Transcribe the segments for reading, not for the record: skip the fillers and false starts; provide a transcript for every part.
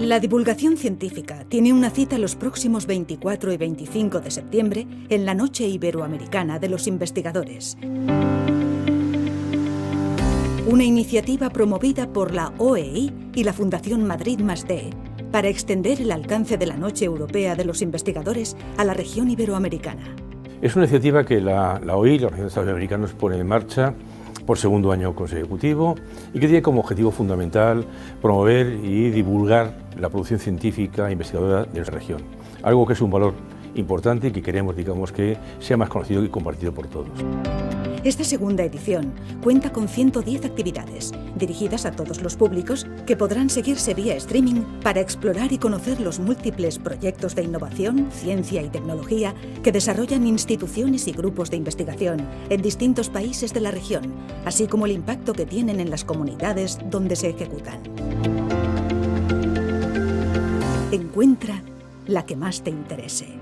La divulgación científica tiene una cita los próximos 24 y 25 de septiembre en la Noche Iberoamericana de los Investigadores. Una iniciativa promovida por la OEI y la Fundación Madrid +D para extender el alcance de la Noche Europea de los Investigadores a la región iberoamericana. Es una iniciativa que la OEI, la Organización de Estados Americanos, pone en marcha por segundo año consecutivo y que tiene como objetivo fundamental promover y divulgar la producción científica e investigadora de nuestra región. Algo que es un valor importante y que queremos, que sea más conocido y compartido por todos. Esta segunda edición cuenta con 110 actividades dirigidas a todos los públicos que podrán seguirse vía streaming para explorar y conocer los múltiples proyectos de innovación, ciencia y tecnología que desarrollan instituciones y grupos de investigación en distintos países de la región, así como el impacto que tienen en las comunidades donde se ejecutan. Encuentra la que más te interese.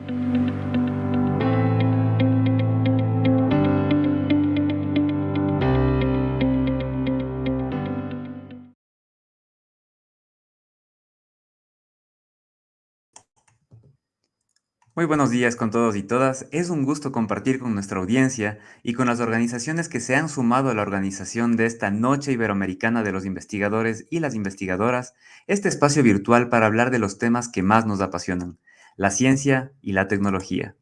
Muy buenos días con todos y todas. Es un gusto compartir con nuestra audiencia y con las organizaciones que se han sumado a la organización de esta Noche Iberoamericana de los Investigadores y las Investigadoras, este espacio virtual para hablar de los temas que más nos apasionan, la ciencia y la tecnología.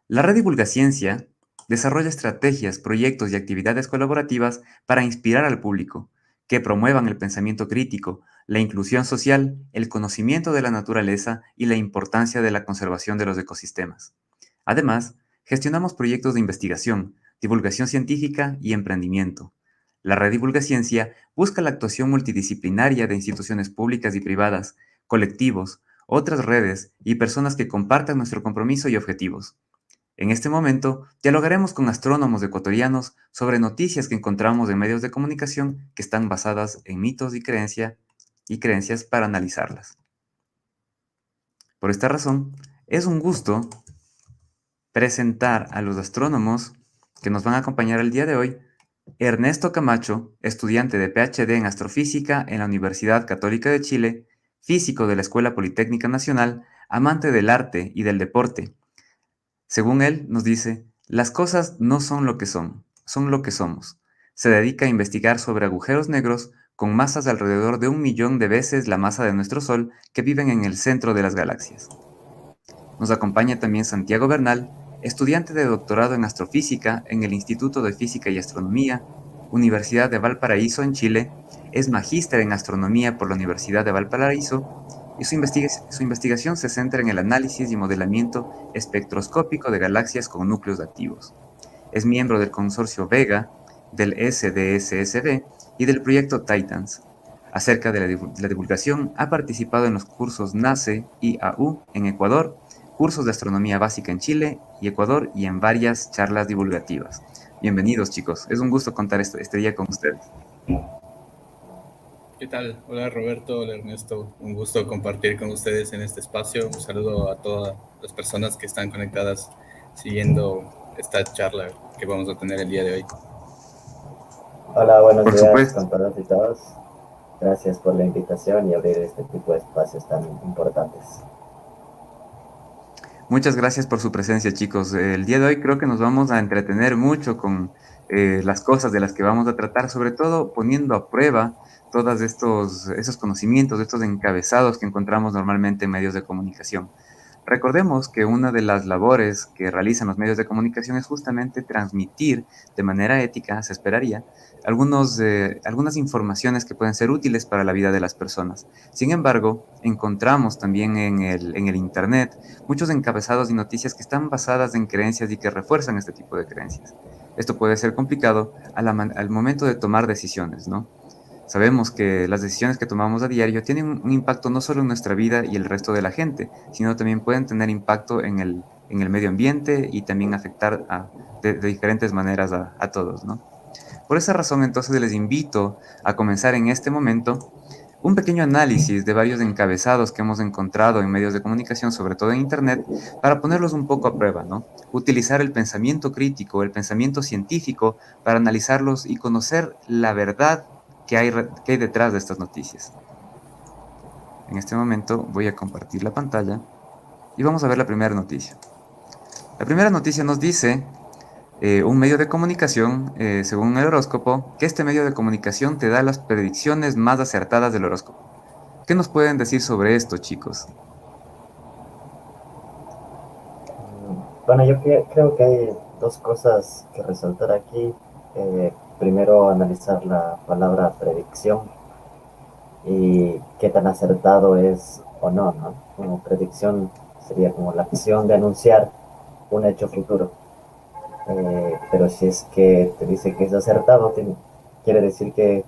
La Red Divulgaciencia desarrolla estrategias, proyectos y actividades colaborativas para inspirar al público, que promuevan el pensamiento crítico, la inclusión social, el conocimiento de la naturaleza y la importancia de la conservación de los ecosistemas. Además, gestionamos proyectos de investigación, divulgación científica y emprendimiento. La Red Divulgaciencia busca la actuación multidisciplinaria de instituciones públicas y privadas, colectivos, otras redes y personas que compartan nuestro compromiso y objetivos. En este momento, dialogaremos con astrónomos ecuatorianos sobre noticias que encontramos en medios de comunicación que están basadas en mitos y creencias para analizarlas. Por esta razón, es un gusto presentar a los astrónomos que nos van a acompañar el día de hoy. Ernesto Camacho, estudiante de PhD en astrofísica en la Universidad Católica de Chile, físico de la Escuela Politécnica Nacional, amante del arte y del deporte. Según él, nos dice, las cosas no son lo que son lo que somos. Se dedica a investigar sobre agujeros negros con masas de alrededor de 1 millón de veces la masa de nuestro Sol que viven en el centro de las galaxias. Nos acompaña también Santiago Bernal, estudiante de doctorado en astrofísica en el Instituto de Física y Astronomía, Universidad de Valparaíso en Chile, es magíster en astronomía por la Universidad de Valparaíso y su investigación se centra en el análisis y modelamiento espectroscópico de galaxias con núcleos activos. Es miembro del consorcio Vega, del SDSSB y del proyecto Titans. Acerca de la divulgación, ha participado en los cursos NACE y AU en Ecuador, cursos de astronomía básica en Chile y Ecuador y en varias charlas divulgativas. Bienvenidos, chicos. Es un gusto contar este día con ustedes. ¿Qué tal? Hola Roberto, hola Ernesto. Un gusto compartir con ustedes en este espacio. Un saludo a todas las personas que están conectadas siguiendo esta charla que vamos a tener el día de hoy. Hola, buenos Por días supuesto. con todos y todas. Gracias por la invitación y abrir este tipo de espacios tan importantes. Muchas gracias por su presencia, chicos. El día de hoy creo que nos vamos a entretener mucho con las cosas de las que vamos a tratar, sobre todo poniendo a prueba todos esos conocimientos, estos encabezados que encontramos normalmente en medios de comunicación. Recordemos que una de las labores que realizan los medios de comunicación es justamente transmitir de manera ética, se esperaría, algunas informaciones que pueden ser útiles para la vida de las personas. Sin embargo, encontramos también en el Internet muchos encabezados y noticias que están basadas en creencias y que refuerzan este tipo de creencias. Esto puede ser complicado al momento de tomar decisiones, ¿no? Sabemos que las decisiones que tomamos a diario tienen un impacto no solo en nuestra vida y el resto de la gente, sino también pueden tener impacto en el medio ambiente y también afectar de diferentes maneras a todos, ¿no? Por esa razón, entonces, les invito a comenzar en este momento un pequeño análisis de varios encabezados que hemos encontrado en medios de comunicación, sobre todo en Internet, para ponerlos un poco a prueba, ¿no? Utilizar el pensamiento crítico, el pensamiento científico para analizarlos y conocer la verdad que hay detrás de estas noticias. En este momento voy a compartir la pantalla y vamos a ver la primera noticia. La primera noticia nos dice un medio de comunicación, según el horóscopo, que este medio de comunicación te da las predicciones más acertadas del horóscopo. ¿Qué nos pueden decir sobre esto, chicos? Bueno, creo que hay dos cosas que resaltar aquí. Primero, analizar la palabra predicción y qué tan acertado es o no, ¿no? Como predicción sería como la acción de anunciar un hecho futuro. Pero si es que te dice que es acertado, quiere decir que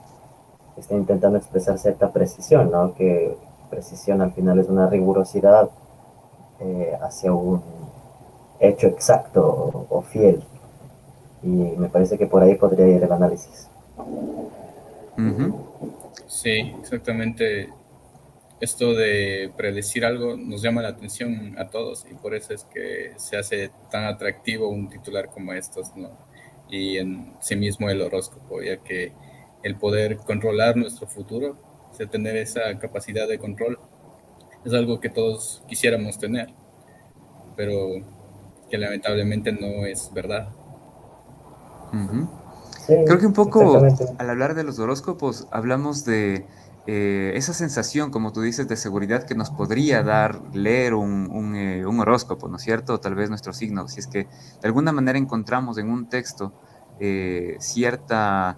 está intentando expresar cierta precisión, ¿no? Que precisión al final es una rigurosidad hacia un hecho exacto o fiel. Y me parece que por ahí podría ir el análisis. Sí, exactamente. Esto de predecir algo nos llama la atención a todos y por eso es que se hace tan atractivo un titular como estos, ¿no? Y en sí mismo el horóscopo, ya que el poder controlar nuestro futuro, o sea, tener esa capacidad de control, es algo que todos quisiéramos tener, pero que lamentablemente no es verdad. Sí, Creo que un poco exactamente. al hablar de los horóscopos hablamos de esa sensación, como tú dices, de seguridad que nos podría dar leer un horóscopo, ¿no es cierto? Tal vez nuestro signo, si es que de alguna manera encontramos en un texto cierto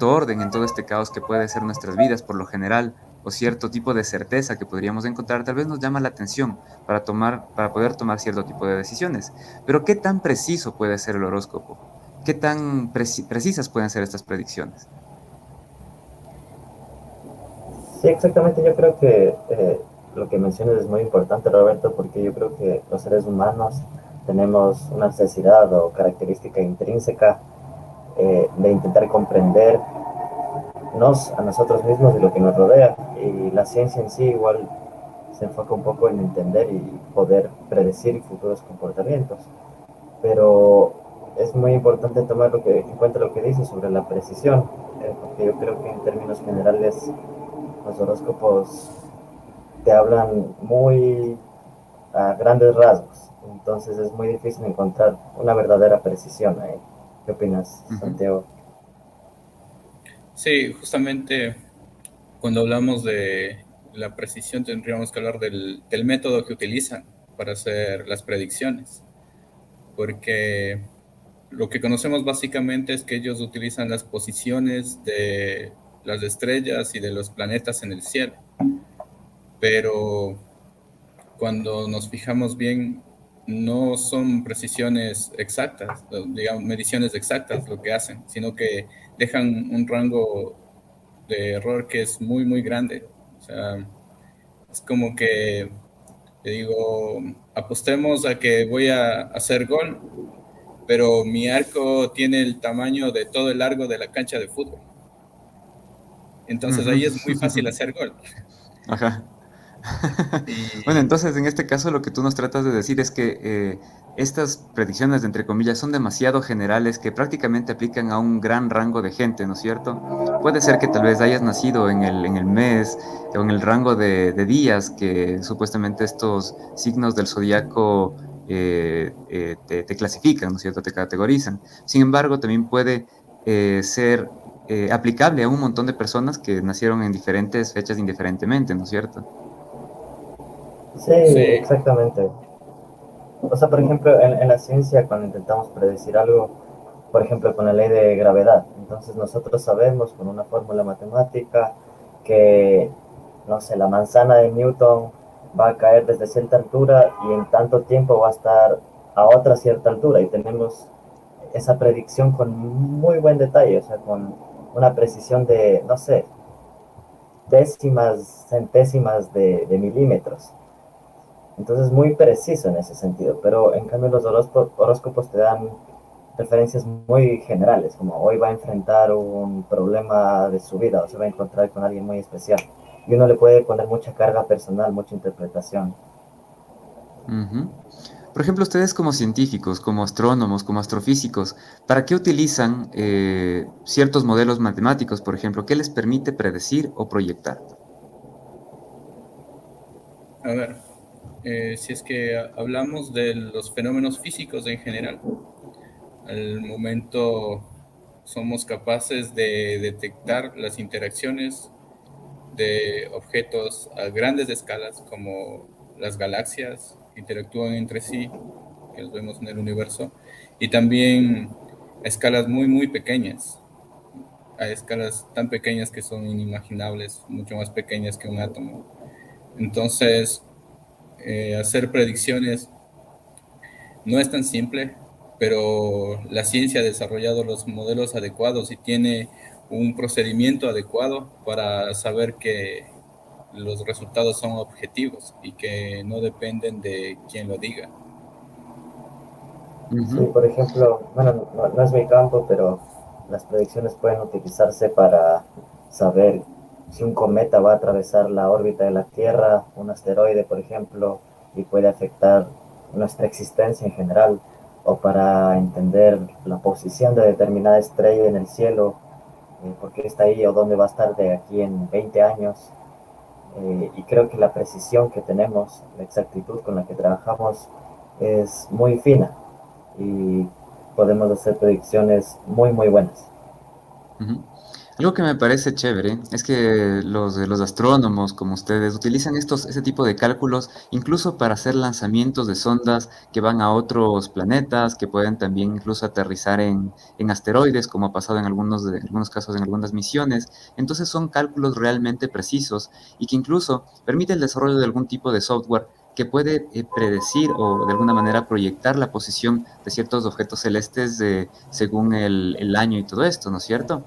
orden en todo este caos que puede ser nuestras vidas por lo general, o cierto tipo de certeza que podríamos encontrar, tal vez nos llama la atención para poder tomar cierto tipo de decisiones. Pero ¿qué tan preciso puede ser el horóscopo? ¿Qué tan precisas pueden ser estas predicciones? Sí, exactamente. Yo creo que lo que mencionas es muy importante, Roberto, porque yo creo que los seres humanos tenemos una necesidad o característica intrínseca de intentar comprendernos a nosotros mismos y lo que nos rodea. Y la ciencia en sí igual se enfoca un poco en entender y poder predecir futuros comportamientos. Pero es muy importante tomar en cuenta lo que dice sobre la precisión, porque yo creo que en términos generales los horóscopos te hablan muy a grandes rasgos, entonces es muy difícil encontrar una verdadera precisión ahí. ¿Qué opinas, Santiago? Sí, justamente cuando hablamos de la precisión tendríamos que hablar del método que utilizan para hacer las predicciones, porque lo que conocemos básicamente es que ellos utilizan las posiciones de las estrellas y de los planetas en el cielo, pero cuando nos fijamos bien, no son precisiones exactas, digamos, mediciones exactas lo que hacen, sino que dejan un rango de error que es muy, muy grande. O sea, es como que te digo, apostemos a que voy a hacer gol, pero mi arco tiene el tamaño de todo el largo de la cancha de fútbol. Entonces ahí es muy fácil hacer gol. Ajá. Bueno, Y entonces en este caso lo que tú nos tratas de decir es que estas predicciones, entre comillas, son demasiado generales que prácticamente aplican a un gran rango de gente, ¿no es cierto? Puede ser que tal vez hayas nacido en el mes o en el rango de días que supuestamente estos signos del zodiaco te clasifican, ¿no es cierto? Te categorizan. Sin embargo, también puede ser aplicable a un montón de personas que nacieron en diferentes fechas indiferentemente, ¿no es cierto? Sí, sí, exactamente. O sea, por ejemplo, en la ciencia, cuando intentamos predecir algo, por ejemplo, con la ley de gravedad, entonces nosotros sabemos con una fórmula matemática que, no sé, la manzana de Newton va a caer desde cierta altura y en tanto tiempo va a estar a otra cierta altura y tenemos esa predicción con muy buen detalle, o sea, con una precisión de, no sé, décimas, centésimas de milímetros. Entonces, muy preciso en ese sentido, pero en cambio los horóscopos te dan referencias muy generales, como hoy va a enfrentar un problema de su vida o se va a encontrar con alguien muy especial. Y uno le puede poner mucha carga personal, mucha interpretación. Ujú. Por ejemplo, ustedes como científicos, como astrónomos, como astrofísicos, ¿para qué utilizan ciertos modelos matemáticos, por ejemplo? ¿Qué les permite predecir o proyectar? A ver, si es que hablamos de los fenómenos físicos en general, al momento somos capaces de detectar las interacciones de objetos a grandes escalas como las galaxias que interactúan entre sí, que los vemos en el universo, y también a escalas muy, muy pequeñas, a escalas tan pequeñas que son inimaginables, mucho más pequeñas que un átomo. Entonces, hacer predicciones no es tan simple, pero la ciencia ha desarrollado los modelos adecuados y tiene un procedimiento adecuado para saber que los resultados son objetivos y que no dependen de quien lo diga. Sí, Ujú. por ejemplo, bueno, no es mi campo, pero las predicciones pueden utilizarse para saber si un cometa va a atravesar la órbita de la Tierra, un asteroide, por ejemplo, y puede afectar nuestra existencia en general, o para entender la posición de determinada estrella en el cielo, por qué está ahí o dónde va a estar de aquí en 20 años. Y creo que la precisión que tenemos, la exactitud con la que trabajamos es muy fina y podemos hacer predicciones muy, muy buenas. Ujú. Algo que me parece chévere es que los astrónomos como ustedes utilizan ese tipo de cálculos incluso para hacer lanzamientos de sondas que van a otros planetas, que pueden también incluso aterrizar en asteroides, como ha pasado en algunos casos en algunas misiones. Entonces son cálculos realmente precisos y que incluso permite el desarrollo de algún tipo de software que puede predecir o de alguna manera proyectar la posición de ciertos objetos celestes según el año y todo esto, ¿no es cierto?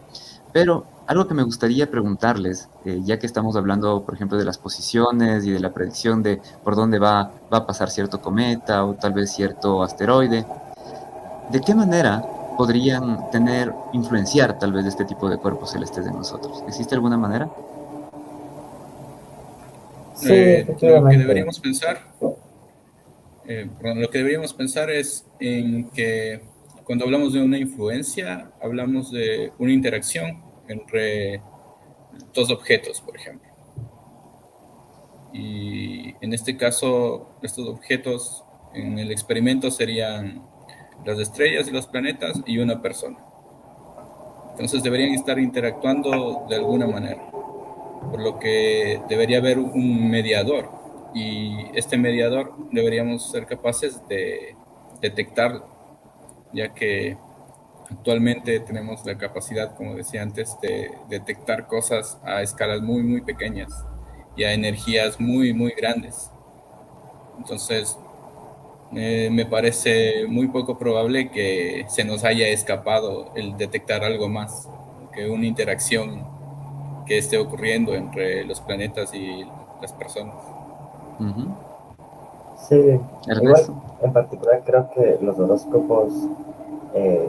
Pero algo que me gustaría preguntarles, ya que estamos hablando, por ejemplo, de las posiciones y de la predicción de por dónde va a pasar cierto cometa o tal vez cierto asteroide, ¿de qué manera podrían influenciar tal vez este tipo de cuerpos celestes de nosotros? ¿Existe alguna manera? Sí, Lo que efectivamente. deberíamos pensar, lo que deberíamos pensar es en que cuando hablamos de una influencia, hablamos de una interacción entre dos objetos, por ejemplo. Y en este caso, estos objetos en el experimento serían las estrellas y los planetas y una persona. Entonces deberían estar interactuando de alguna manera, por lo que debería haber un mediador y este mediador deberíamos ser capaces de detectarlo, ya que actualmente tenemos la capacidad, como decía antes, de detectar cosas a escalas muy, muy pequeñas y a energías muy, muy grandes. Entonces, me parece muy poco probable que se nos haya escapado el detectar algo más que una interacción que esté ocurriendo entre los planetas y las personas. Ujú. Sí, igual Ernesto. en particular creo que los horóscopos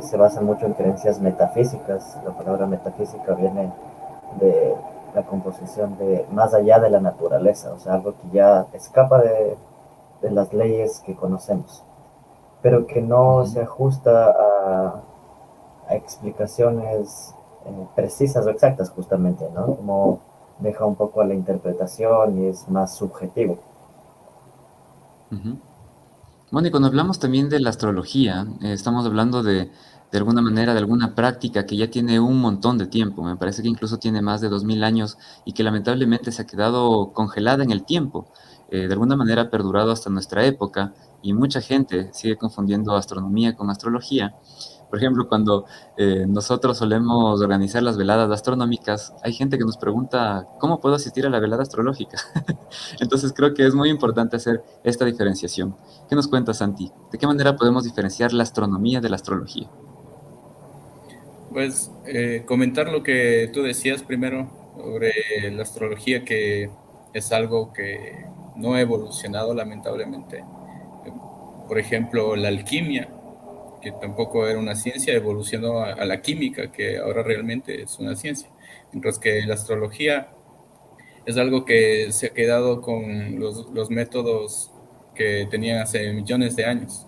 se basan mucho en creencias metafísicas. La palabra metafísica viene de la composición de más allá de la naturaleza, o sea, algo que ya escapa de las leyes que conocemos, pero que no Ujú. se ajusta a explicaciones precisas o exactas justamente, ¿no? Como deja un poco a la interpretación y es más subjetivo. Ujú. Bueno, y cuando hablamos también de la astrología, estamos hablando de alguna manera, de alguna práctica que ya tiene un montón de tiempo. Me parece que incluso tiene más de 2000 años y que lamentablemente se ha quedado congelada en el tiempo. De alguna manera ha perdurado hasta nuestra época y mucha gente sigue confundiendo astronomía con astrología. Por ejemplo, cuando nosotros solemos organizar las veladas astronómicas, hay gente que nos pregunta, ¿cómo puedo asistir a la velada astrológica? Entonces creo que es muy importante hacer esta diferenciación. ¿Qué nos cuenta Santi? ¿De qué manera podemos diferenciar la astronomía de la astrología? Pues comentar lo que tú decías primero sobre la astrología, que es algo que no ha evolucionado lamentablemente. Por ejemplo, la alquimia, que tampoco era una ciencia, evolucionó a la química, que ahora realmente es una ciencia. Mientras que la astrología es algo que se ha quedado con los métodos que tenían hace millones de años.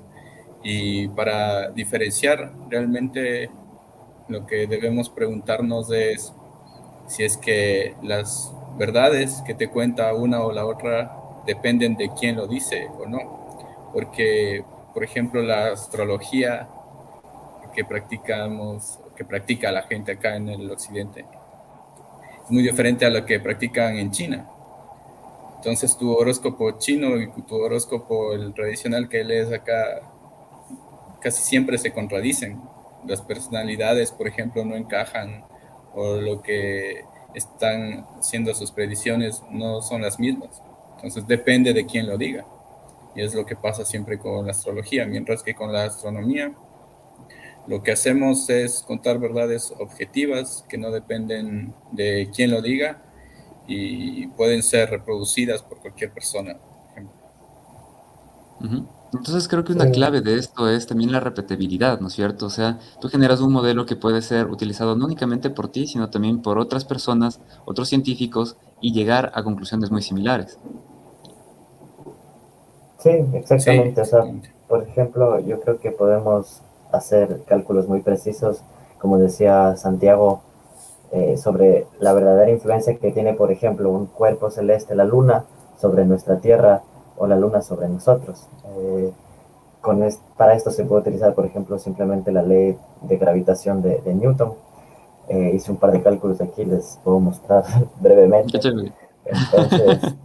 Y para diferenciar realmente lo que debemos preguntarnos es si es que las verdades que te cuenta una o la otra dependen de quién lo dice o no. Porque, por ejemplo, la astrología que practica la gente acá en el occidente, es muy diferente a lo que practican en China. Entonces tu horóscopo chino y tu horóscopo el tradicional que lees acá casi siempre se contradicen. Las personalidades, por ejemplo, no encajan, o lo que están haciendo sus predicciones no son las mismas. Entonces depende de quién lo diga. Y es lo que pasa siempre con la astrología, mientras que con la astronomía lo que hacemos es contar verdades objetivas que no dependen de quién lo diga y pueden ser reproducidas por cualquier persona, por ejemplo. Ujú. Entonces creo que Sí, una clave de esto es también la repetibilidad, ¿no es cierto? O sea, tú generas un modelo que puede ser utilizado no únicamente por ti, sino también por otras personas, otros científicos, y llegar a conclusiones muy similares. sí, Sí, exactamente. O sea, exactamente. por ejemplo, yo creo que podemos hacer cálculos muy precisos, como decía Santiago, sobre la verdadera influencia que tiene, por ejemplo, un cuerpo celeste, la luna, sobre nuestra Tierra o la luna sobre nosotros. Para esto se puede utilizar, por ejemplo, simplemente la ley de gravitación de Newton. Hice un par de cálculos aquí, les puedo mostrar Qué brevemente. chévere. Entonces,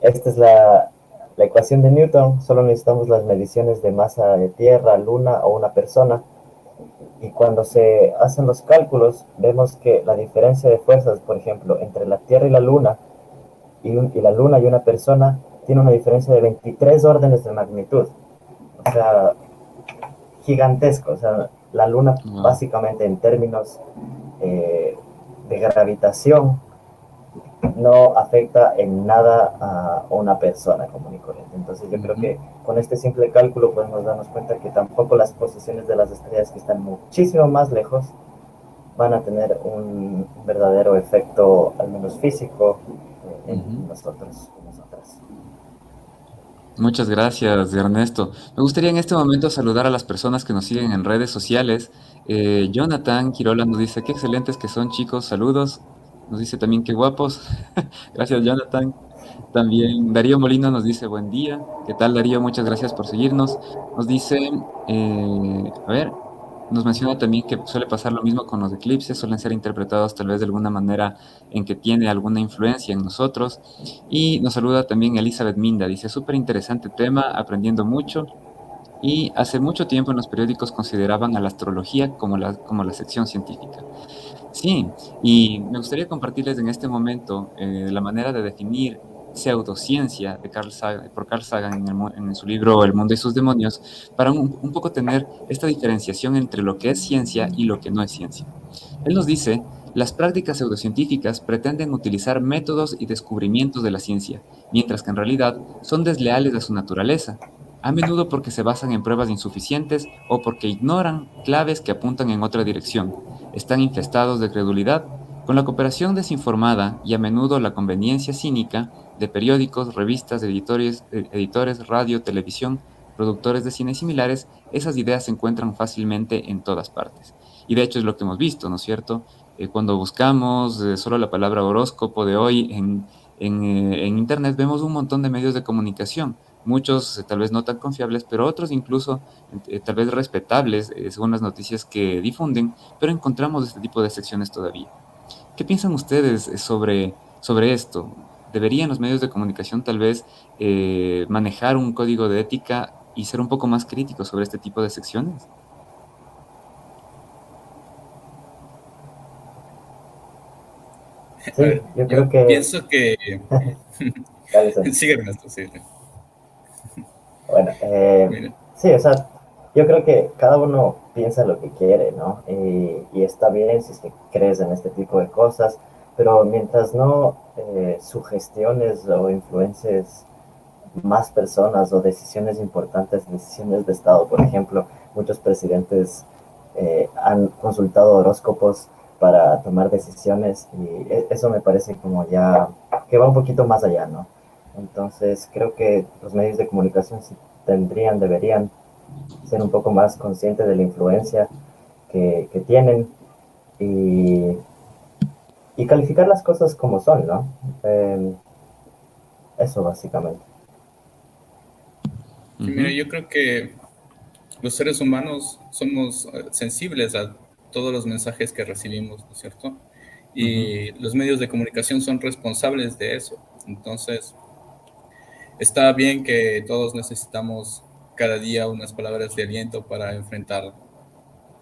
esta es la ecuación de Newton. Solo necesitamos las mediciones de masa de Tierra, Luna o una persona. Y cuando se hacen los cálculos, vemos que la diferencia de fuerzas, por ejemplo, entre la Tierra y la Luna, y la Luna y una persona, tiene una diferencia de 23 órdenes de magnitud. O sea, gigantesco. O sea, la Luna Wow. básicamente en términos eh, de gravitación no afecta en nada a una persona común y corriente. Entonces yo creo Ujú. que con este simple cálculo podemos darnos cuenta que tampoco las posiciones de las estrellas que están muchísimo más lejos van a tener un verdadero efecto, al menos físico, en Ujú. nosotros y nosotras. Muchas gracias, Ernesto. Me gustaría en este momento saludar a las personas que nos siguen en redes sociales. Jonathan Quirola nos dice, qué excelentes que son, chicos, saludos. Nos dice también qué guapos. Gracias, Jonathan. También Darío Molino nos dice, buen día. ¿Qué tal, Darío? Muchas gracias por seguirnos. Nos dice, a ver, nos menciona también que suele pasar lo mismo con los eclipses, suelen ser interpretados tal vez de alguna manera en que tiene alguna influencia en nosotros. Y nos saluda también Elizabeth Minda, dice, súper interesante tema, aprendiendo mucho. Y hace mucho tiempo en los periódicos consideraban a la astrología como la sección científica. Sí, y me gustaría compartirles en este momento la manera de definir pseudociencia de por Carl Sagan en su libro El mundo y sus demonios, para un poco tener esta diferenciación entre lo que es ciencia y lo que no es ciencia. Él nos dice, las prácticas pseudocientíficas pretenden utilizar métodos y descubrimientos de la ciencia, mientras que en realidad son desleales a su naturaleza, a menudo porque se basan en pruebas insuficientes o porque ignoran claves que apuntan en otra dirección. Están infestados de credulidad, con la cooperación desinformada y a menudo la conveniencia cínica de periódicos, revistas, editores, radio, televisión, productores de cine y similares, esas ideas se encuentran fácilmente en todas partes. Y de hecho es lo que hemos visto, ¿no es cierto? Cuando buscamos solo la palabra horóscopo de hoy en Internet, vemos un montón de medios de comunicación, muchos tal vez no tan confiables, pero otros incluso tal vez respetables según las noticias que difunden, pero encontramos este tipo de secciones todavía. ¿Qué piensan ustedes sobre esto? ¿Deberían los medios de comunicación tal vez manejar un código de ética y ser un poco más críticos sobre este tipo de secciones? A Sí, ver, yo yo creo que, pienso que... dale, Santi. Sigue Ernesto, sí. Bueno, Mira, sí, o sea, yo creo que cada uno piensa lo que quiere, ¿no? Y está bien si es que crees en este tipo de cosas, pero mientras no sugestiones o influencies más personas o decisiones importantes, decisiones de Estado, por ejemplo, muchos presidentes han consultado horóscopos para tomar decisiones y eso me parece como ya que va un poquito más allá, ¿no? Entonces creo que los medios de comunicación sí deberían ser un poco más conscientes de la influencia que tienen y, y calificar las cosas como son, ¿no? Eso básicamente. Sí, mira, yo creo que los seres humanos somos sensibles a todos los mensajes que recibimos, ¿no es cierto? Y los medios de comunicación son responsables de eso. Entonces, está bien que todos necesitamos cada día unas palabras de aliento para enfrentar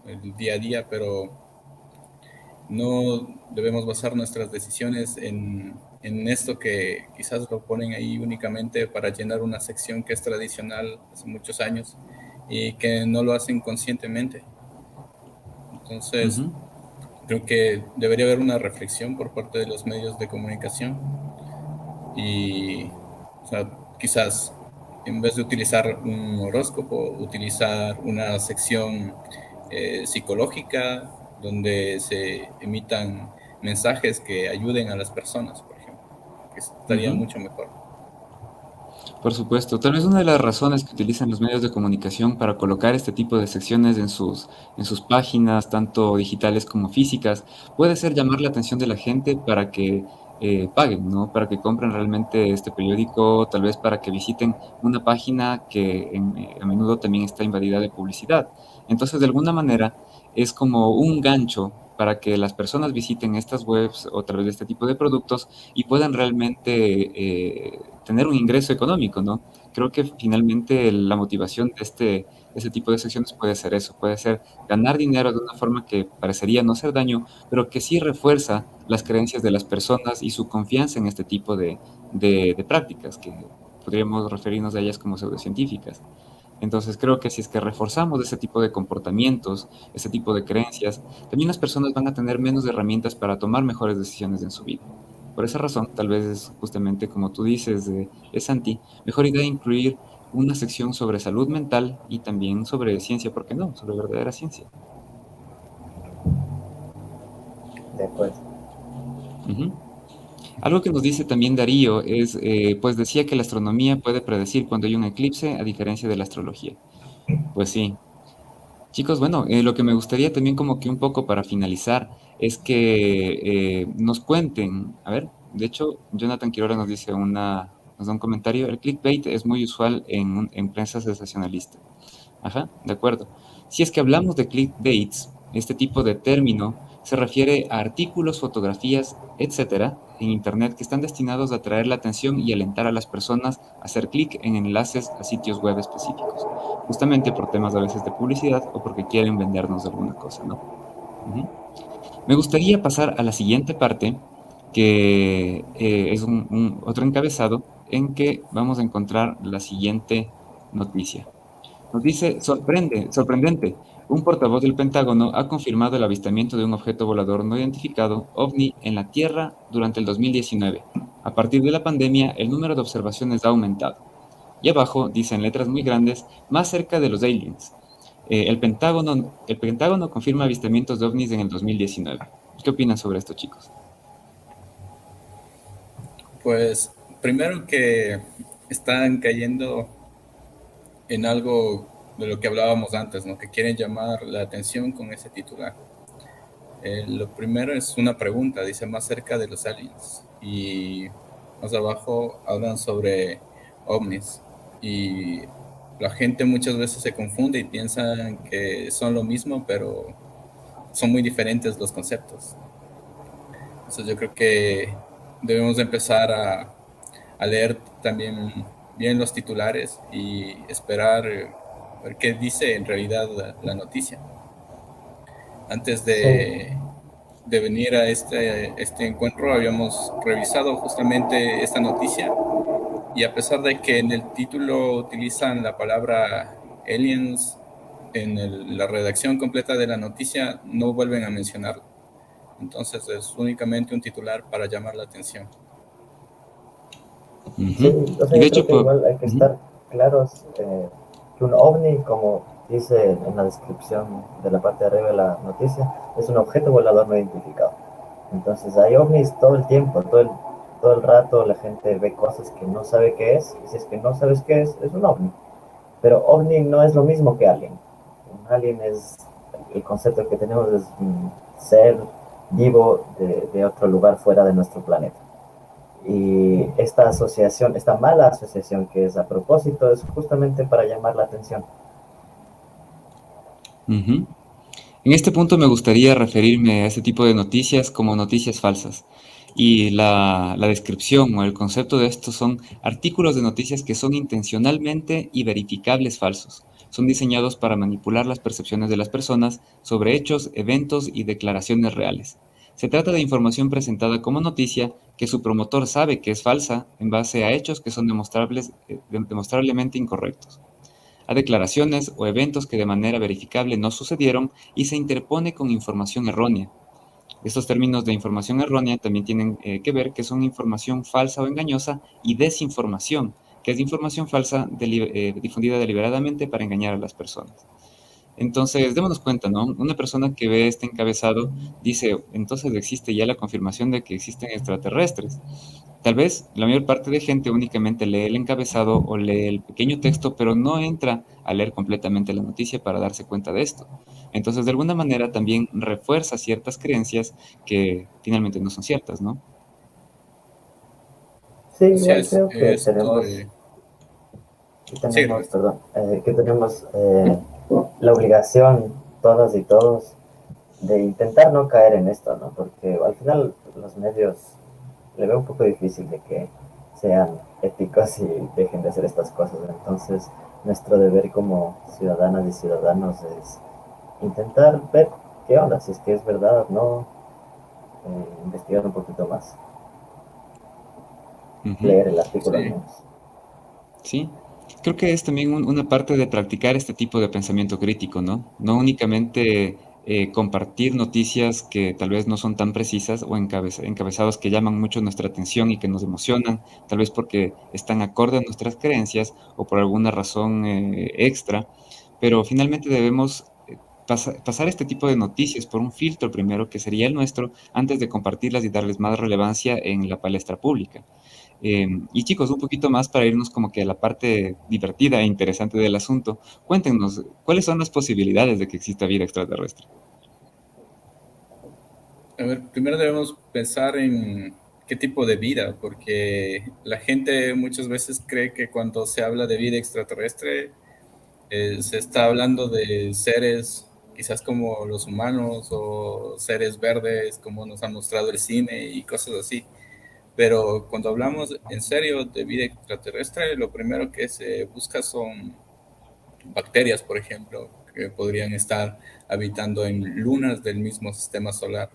el día a día, pero no debemos basar nuestras decisiones en esto que quizás lo ponen ahí únicamente para llenar una sección que es tradicional hace muchos años y que no lo hacen conscientemente. Entonces, creo que debería haber una reflexión por parte de los medios de comunicación y, o sea, quizás en vez de utilizar un horóscopo, utilizar una sección psicológica donde se emitan mensajes que ayuden a las personas, por ejemplo, que estaría mucho mejor. Por supuesto, tal vez una de las razones que utilizan los medios de comunicación para colocar este tipo de secciones en sus páginas, tanto digitales como físicas, puede ser llamar la atención de la gente para que paguen, ¿no? Para que compren realmente este periódico, tal vez para que visiten una página que a menudo también está invadida de publicidad. Entonces, de alguna manera, es como un gancho para que las personas visiten estas webs o a través de este tipo de productos y puedan realmente tener un ingreso económico, ¿no? Creo que finalmente la motivación de este tipo de secciones puede ser eso, puede ser ganar dinero de una forma que parecería no hacer daño, pero que sí refuerza las creencias de las personas y su confianza en este tipo de prácticas, que podríamos referirnos a ellas como pseudocientíficas. Entonces creo que si es que reforzamos ese tipo de comportamientos, ese tipo de creencias, también las personas van a tener menos herramientas para tomar mejores decisiones en su vida. Por esa razón, tal vez es justamente como tú dices, Santi, mejor idea incluir una sección sobre salud mental y también sobre ciencia, ¿por qué no? Sobre verdadera ciencia. De acuerdo. Algo que nos dice también Darío es, pues decía que la astronomía puede predecir cuando hay un eclipse, a diferencia de la astrología. Pues sí. Chicos, bueno, lo que me gustaría también como que un poco para finalizar es que nos cuenten, a ver, de hecho, Jonathan Quiroga nos dice nos da un comentario, el clickbait es muy usual en prensa sensacionalista. Ajá, de acuerdo. Si es que hablamos de clickbaits, este tipo de término se refiere a artículos, fotografías, etcétera, en Internet que están destinados a atraer la atención y alentar a las personas a hacer clic en enlaces a sitios web específicos, justamente por temas a veces de publicidad o porque quieren vendernos alguna cosa, ¿no? Me gustaría pasar a la siguiente parte, que es otro encabezado en que vamos a encontrar la siguiente noticia. Nos dice, sorprendente, un portavoz del Pentágono ha confirmado el avistamiento de un objeto volador no identificado, OVNI, en la Tierra durante el 2019. A partir de la pandemia, el número de observaciones ha aumentado. Y abajo dice en letras muy grandes, más cerca de los aliens. El Pentágono confirma avistamientos de OVNIs en el 2019. ¿Qué opinan sobre esto, chicos? Pues primero que están cayendo en algo de lo que hablábamos antes, ¿no? Que quieren llamar la atención con ese titular. Lo primero es una pregunta, dice más cerca de los aliens. Y más abajo hablan sobre ovnis. Y la gente muchas veces se confunde y piensan que son lo mismo, pero son muy diferentes los conceptos. Entonces yo creo que debemos empezar a leer también bien los titulares y esperar ver qué dice en realidad la noticia. Antes de venir a este encuentro habíamos revisado justamente esta noticia y a pesar de que en el título utilizan la palabra aliens, en la redacción completa de la noticia no vuelven a mencionarlo. Entonces es únicamente un titular para llamar la atención. Sí, o sea, Y de yo hecho, creo que igual hay que estar claros que un ovni, como dice en la descripción de la parte de arriba de la noticia, es un objeto volador no identificado. Entonces hay ovnis todo el tiempo, todo el rato la gente ve cosas que no sabe qué es, y si es que no sabes qué es un ovni. Pero ovni no es lo mismo que alien. Un alien es, el concepto que tenemos es un ser vivo de otro lugar fuera de nuestro planeta. Y esta asociación, esta mala asociación que es a propósito, es justamente para llamar la atención. Ujú. En este punto me gustaría referirme a este tipo de noticias como noticias falsas. Y la descripción o el concepto de esto son artículos de noticias que son intencionalmente y verificables falsos. Son diseñados para manipular las percepciones de las personas sobre hechos, eventos y declaraciones reales. Se trata de información presentada como noticia que su promotor sabe que es falsa en base a hechos que son demostrablemente incorrectos, a declaraciones o eventos que de manera verificable no sucedieron y se interpone con información errónea. Estos términos de información errónea también tienen que ver que son información falsa o engañosa y desinformación, que es información falsa difundida deliberadamente para engañar a las personas. Entonces, démonos cuenta, ¿no? Una persona que ve este encabezado dice, entonces existe ya la confirmación de que existen extraterrestres. Tal vez la mayor parte de gente únicamente lee el encabezado o lee el pequeño texto, pero no entra a leer completamente la noticia para darse cuenta de esto. Entonces, de alguna manera también refuerza ciertas creencias que finalmente no son ciertas, ¿no? Sí, Así igual es, creo que estoy... Sí, tenemos, Roberto. perdón, que tenemos la obligación, todas y todos, de intentar no caer en esto, ¿no? Porque al final los medios le veo un poco difícil de que sean éticos y dejen de hacer estas cosas. Entonces, nuestro deber como ciudadanas y ciudadanos es intentar ver qué onda, si es que es verdad o no, investigar un poquito más, Ujú. leer el artículo al Sí, menos. Sí, creo que es también una parte de practicar este tipo de pensamiento crítico, ¿no? No únicamente compartir noticias que tal vez no son tan precisas o encabezados que llaman mucho nuestra atención y que nos emocionan, tal vez porque están acorde a nuestras creencias o por alguna razón extra, pero finalmente debemos pasar este tipo de noticias por un filtro primero, que sería el nuestro, antes de compartirlas y darles más relevancia en la palestra pública. Y chicos, un poquito más para irnos como que a la parte divertida e interesante del asunto. Cuéntenos, ¿cuáles son las posibilidades de que exista vida extraterrestre? a ver, primero debemos pensar en qué tipo de vida, porque la gente muchas veces cree que cuando se habla de vida extraterrestre, se está hablando de seres quizás como los humanos o seres verdes como nos ha mostrado el cine y cosas así. Pero cuando hablamos en serio de vida extraterrestre, lo primero que se busca son bacterias, por ejemplo, que podrían estar habitando en lunas del mismo sistema solar,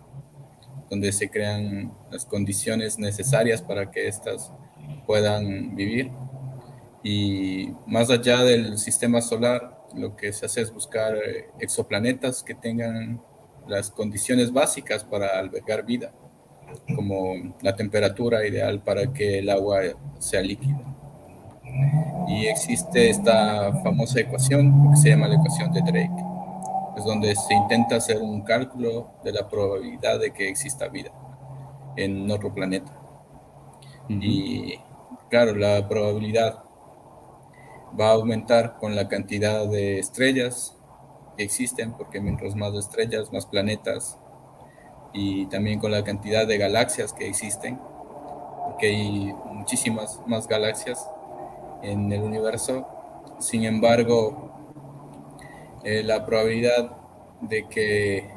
donde se crean las condiciones necesarias para que éstas puedan vivir. Y más allá del sistema solar, lo que se hace es buscar exoplanetas que tengan las condiciones básicas para albergar vida, como la temperatura ideal para que el agua sea líquida. Y existe esta famosa ecuación que se llama la ecuación de Drake, es donde se intenta hacer un cálculo de la probabilidad de que exista vida en otro planeta. Ujú. Y claro, la probabilidad va a aumentar con la cantidad de estrellas que existen, porque mientras más estrellas, más planetas, y también con la cantidad de galaxias que existen, porque hay muchísimas más galaxias en el universo. Sin embargo, la probabilidad de que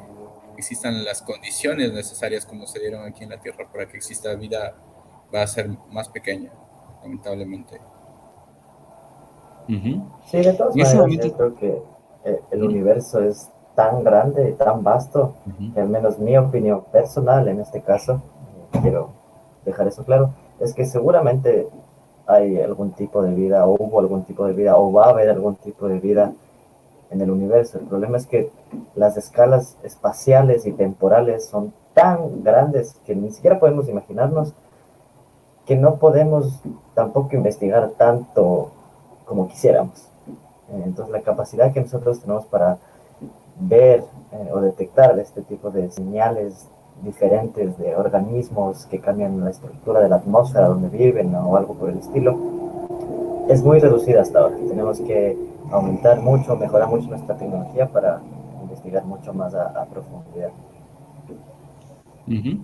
existan las condiciones necesarias como se dieron aquí en la Tierra para que exista vida va a ser más pequeña, lamentablemente. Ujú. Sí, de todas En ese maneras, momento, yo creo que el ujú, universo es tan grande y tan vasto ujú, que al menos mi opinión personal en este caso, quiero dejar eso claro, es que seguramente hay algún tipo de vida o hubo algún tipo de vida o va a haber algún tipo de vida en el universo. El problema es que las escalas espaciales y temporales son tan grandes que ni siquiera podemos imaginarnos, que no podemos tampoco investigar tanto como quisiéramos. Entonces la capacidad que nosotros tenemos para ver o detectar este tipo de señales diferentes de organismos que cambian la estructura de la atmósfera donde viven o algo por el estilo, es muy reducida hasta ahora. Tenemos que aumentar mucho, mejorar mucho nuestra tecnología para investigar mucho más a profundidad. Ujú.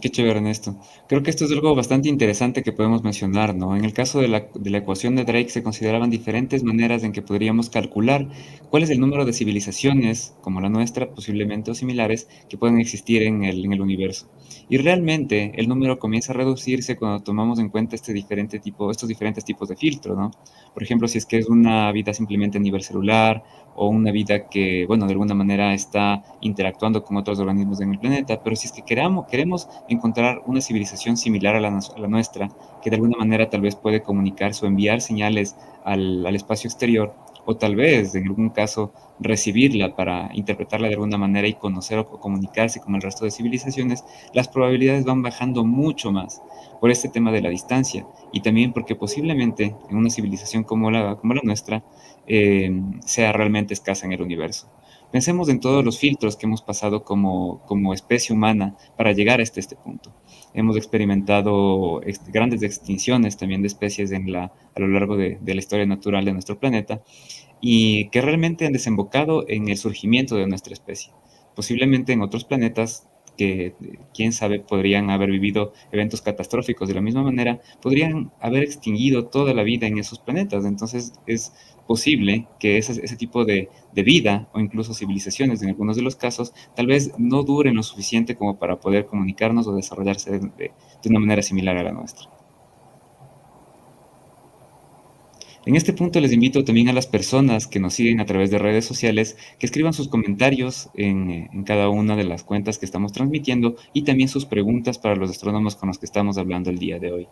Qué chévere, Ernesto. Creo que esto es algo bastante interesante que podemos mencionar, ¿no? En el caso de la ecuación de Drake se consideraban diferentes maneras en que podríamos calcular cuál es el número de civilizaciones, como la nuestra, posiblemente o similares, que pueden existir en el universo. Y realmente el número comienza a reducirse cuando tomamos en cuenta estos diferentes tipos de filtro, ¿no? Por ejemplo, si es que es una vida simplemente a nivel celular o una vida que, bueno, de alguna manera está interactuando con otros organismos en el planeta, pero si es que queremos encontrar una civilización similar a la nuestra, que de alguna manera tal vez puede comunicarse o enviar señales al espacio exterior, o tal vez, en algún caso, recibirla para interpretarla de alguna manera y conocer o comunicarse con el resto de civilizaciones, las probabilidades van bajando mucho más por este tema de la distancia y también porque posiblemente en una civilización como la nuestra sea realmente escasa en el universo. Pensemos en todos los filtros que hemos pasado como especie humana para llegar hasta este punto. Hemos experimentado grandes extinciones también de especies a lo largo de la historia natural de nuestro planeta y que realmente han desembocado en el surgimiento de nuestra especie. Posiblemente en otros planetas que, quién sabe, podrían haber vivido eventos catastróficos de la misma manera, podrían haber extinguido toda la vida en esos planetas. Entonces es posible que ese tipo de vida o incluso civilizaciones en algunos de los casos tal vez no duren lo suficiente como para poder comunicarnos o desarrollarse de una manera similar a la nuestra. En este punto les invito también a las personas que nos siguen a través de redes sociales que escriban sus comentarios en cada una de las cuentas que estamos transmitiendo y también sus preguntas para los astrónomos con los que estamos hablando el día de hoy.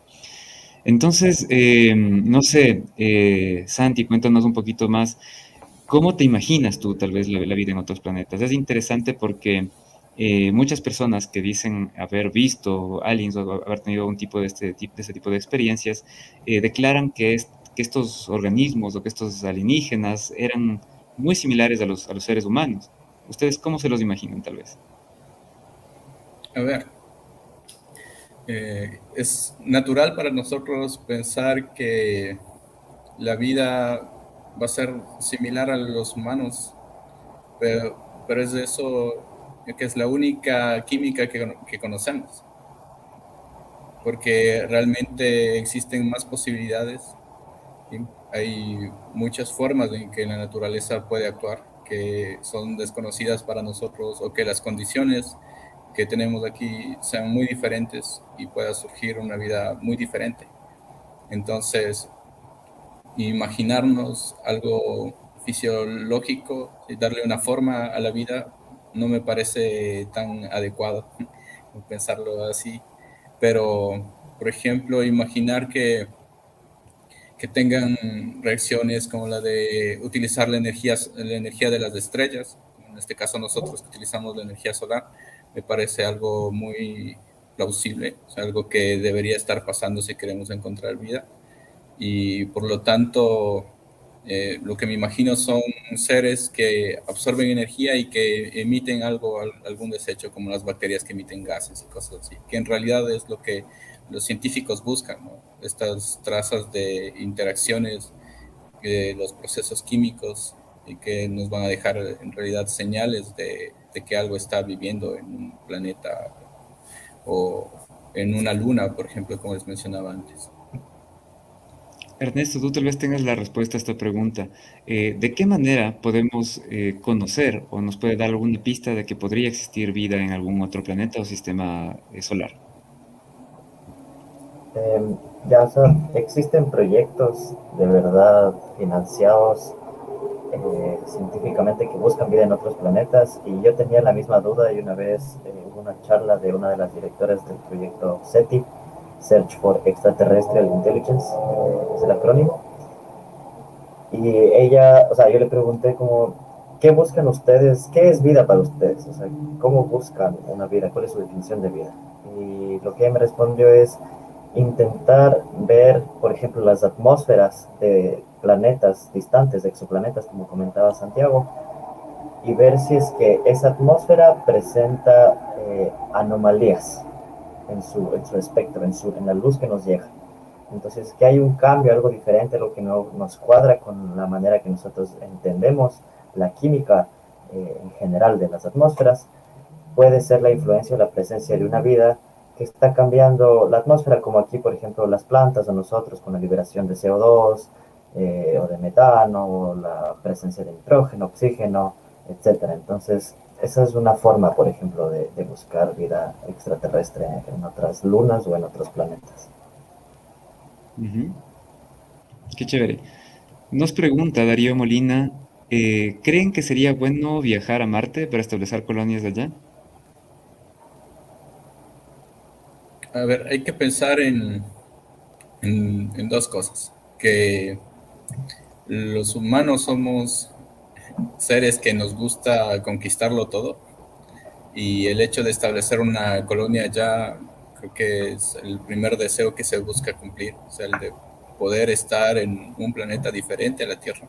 Entonces, no sé, Santi, cuéntanos un poquito más. ¿Cómo te imaginas tú tal vez la vida en otros planetas? Es interesante porque muchas personas que dicen haber visto aliens o haber tenido un tipo de ese tipo de experiencias, declaran que estos organismos o que estos alienígenas eran muy similares a los seres humanos. ¿Ustedes cómo se los imaginan tal vez? A ver, es natural para nosotros pensar que la vida va a ser similar a los humanos, pero es eso que es la única química que conocemos, porque realmente existen más posibilidades y hay muchas formas en que la naturaleza puede actuar que son desconocidas para nosotros o que las condiciones que tenemos aquí sean muy diferentes y pueda surgir una vida muy diferente. Entonces, imaginarnos algo fisiológico y darle una forma a la vida no me parece tan adecuado pensarlo así, pero por ejemplo imaginar que tengan reacciones como la de utilizar la energía de las estrellas, en este caso nosotros que utilizamos la energía solar, me parece algo muy plausible, o sea, algo que debería estar pasando si queremos encontrar vida y por lo tanto lo que me imagino son seres que absorben energía y que emiten algún desecho, como las bacterias que emiten gases y cosas así, que en realidad es lo que los científicos buscan, ¿no? Estas trazas de interacciones de los procesos químicos y que nos van a dejar en realidad señales de que algo está viviendo en un planeta o en una luna, por ejemplo, como les mencionaba antes. Ernesto, tú tal vez tengas la respuesta a esta pregunta. ¿De qué manera podemos conocer o nos puede dar alguna pista de que podría existir vida en algún otro planeta o sistema solar? Ya, o sea, existen proyectos de verdad financiados científicamente que buscan vida en otros planetas y yo tenía la misma duda y una vez hubo una charla de una de las directoras del proyecto SETI, Search for Extraterrestrial Intelligence, es el acrónimo, y ella, o sea, yo le pregunté como, ¿qué buscan ustedes? ¿Qué es vida para ustedes? O sea, ¿cómo buscan una vida? ¿Cuál es su definición de vida? Y lo que ella me respondió es intentar ver, por ejemplo, las atmósferas de planetas distantes, de exoplanetas, como comentaba Santiago, y ver si es que esa atmósfera presenta anomalías en su espectro, en la luz que nos llega. Entonces, que hay un cambio, algo diferente, lo que no nos cuadra con la manera que nosotros entendemos la química en general de las atmósferas, puede ser la influencia o la presencia de una vida que está cambiando la atmósfera, como aquí, por ejemplo, las plantas o nosotros con la liberación de CO2 o de metano, o la presencia de nitrógeno, oxígeno, etcétera. Entonces, esa es una forma, por ejemplo, de buscar vida extraterrestre en otras lunas o en otros planetas. Ujú. Qué chévere. Nos pregunta Darío Molina, ¿creen que sería bueno viajar a Marte para establecer colonias de allá? A ver, hay que pensar en dos cosas. Que los humanos somos seres que nos gusta conquistarlo todo, y el hecho de establecer una colonia ya creo que es el primer deseo que se busca cumplir, o sea, el de poder estar en un planeta diferente a la Tierra.